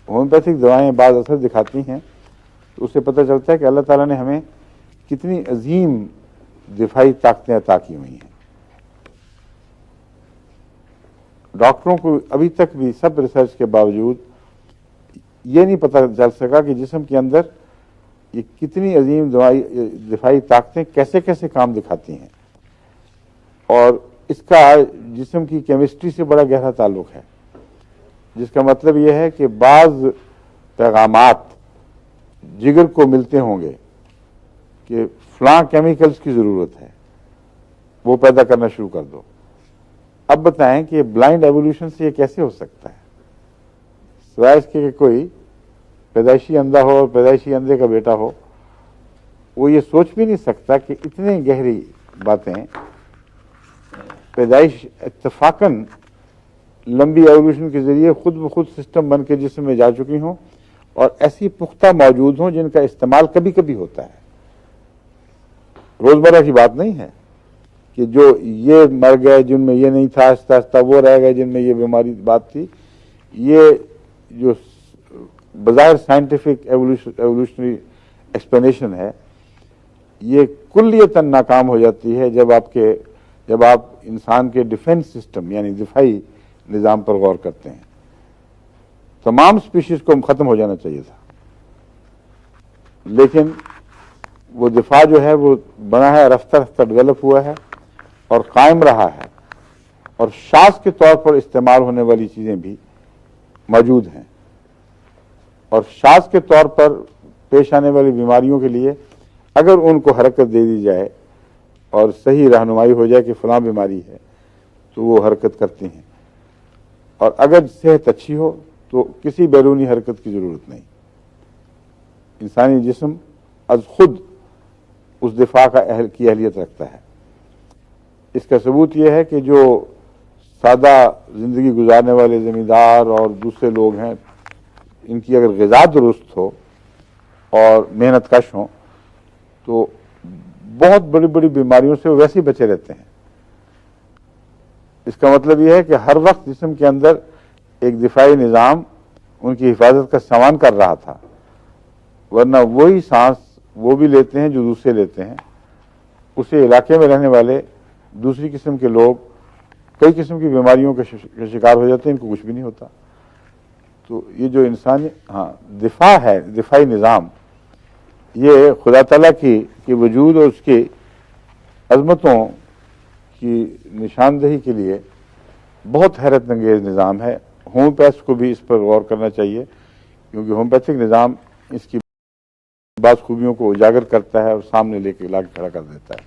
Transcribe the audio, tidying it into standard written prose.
Homeopathic दवाएं बाद असर दिखाती हैं तो उससे पता चलता है कि अल्लाह ताला ने हमें कितनी अजीम दिफाई ताकतें अता की हुई हैं। डॉक्टरों को अभी तक भी सब रिसर्च के बावजूद ये नहीं पता चल सका कि जिस्म के अंदर ये कितनी अजीम दिफाई ताकतें कैसे कैसे काम दिखाती हैं, और इसका जिस्म की केमिस्ट्री से बड़ा गहरा ताल्लुक है, जिसका मतलब यह है कि बाज पैगामात जिगर को मिलते होंगे कि फलां केमिकल्स की ज़रूरत है, वो पैदा करना शुरू कर दो। अब बताएं कि ब्लाइंड एवोल्यूशन से ये कैसे हो सकता है, सिवाय इसके कि कोई पैदाइशी अंधा हो और पैदाइशी अंधे का बेटा हो। वो ये सोच भी नहीं सकता कि इतनी गहरी बातें पैदाइश इत्तफाकन लंबी एवोल्यूशन के जरिए खुद ब खुद सिस्टम बन के जिस्म में जा चुकी हों और ऐसी पुख्ता मौजूद हों जिनका इस्तेमाल कभी कभी होता है। रोजमर्रा की बात नहीं है कि जो ये मर गए जिनमें ये नहीं था, आस्ता आस्ता वो रह गए जिनमें ये बीमारी बात थी। ये जो बज़ाहिर साइंटिफिक एवोल्यूशनरी एक्सप्लेनेशन है, ये कुल्लियतन नाकाम हो जाती है जब आप इंसान के डिफेंस सिस्टम यानी दिफाई निज़ाम पर गौर करते हैं। तमाम स्पीशीज को ख़त्म हो जाना चाहिए था, लेकिन वो दिफा जो है वो बना है, रफ्ता रफ्ता डेवलप हुआ है और कायम रहा है, और शास के तौर पर इस्तेमाल होने वाली चीज़ें भी मौजूद हैं। और शास के तौर पर पेश आने वाली बीमारियों के लिए अगर उनको हरकत दे दी जाए और सही रहनुमाई हो जाए कि फलां बीमारी है तो वो हरकत करती हैं, और अगर सेहत अच्छी हो तो किसी बैरूनी हरकत की ज़रूरत नहीं। इंसानी जिस्म अज खुद उस दिफा की अहलियत रखता है। इसका सबूत यह है कि जो सादा ज़िंदगी गुजारने वाले ज़मींदार और दूसरे लोग हैं, इनकी अगर ग़िज़ा दुरुस्त हो और मेहनत कश हो तो बहुत बड़ी बड़ी बीमारियों से वो वैसे ही बचे रहते हैं। इसका मतलब यह है कि हर वक्त जिस्म के अंदर एक दिफाई निज़ाम उनकी हिफाजत का सामान कर रहा था, वरना वही सांस वो भी लेते हैं जो दूसरे लेते हैं। उसी इलाके में रहने वाले दूसरी किस्म के लोग कई किस्म की बीमारियों के शिकार हो जाते हैं, इनको कुछ भी नहीं होता। तो ये जो इंसानी दिफा है, दिफाई निज़ाम, ये खुदा ताला की वजूद और उसकी अज़मतों की निशानदही के लिए बहुत हैरत अंगेज़ निज़ाम है। होम्योपैथ को भी इस पर गौर करना चाहिए, क्योंकि होम्योपैथिक निज़ाम इसकी बात खूबियों को उजागर करता है और सामने लेके लाके खड़ा कर देता है।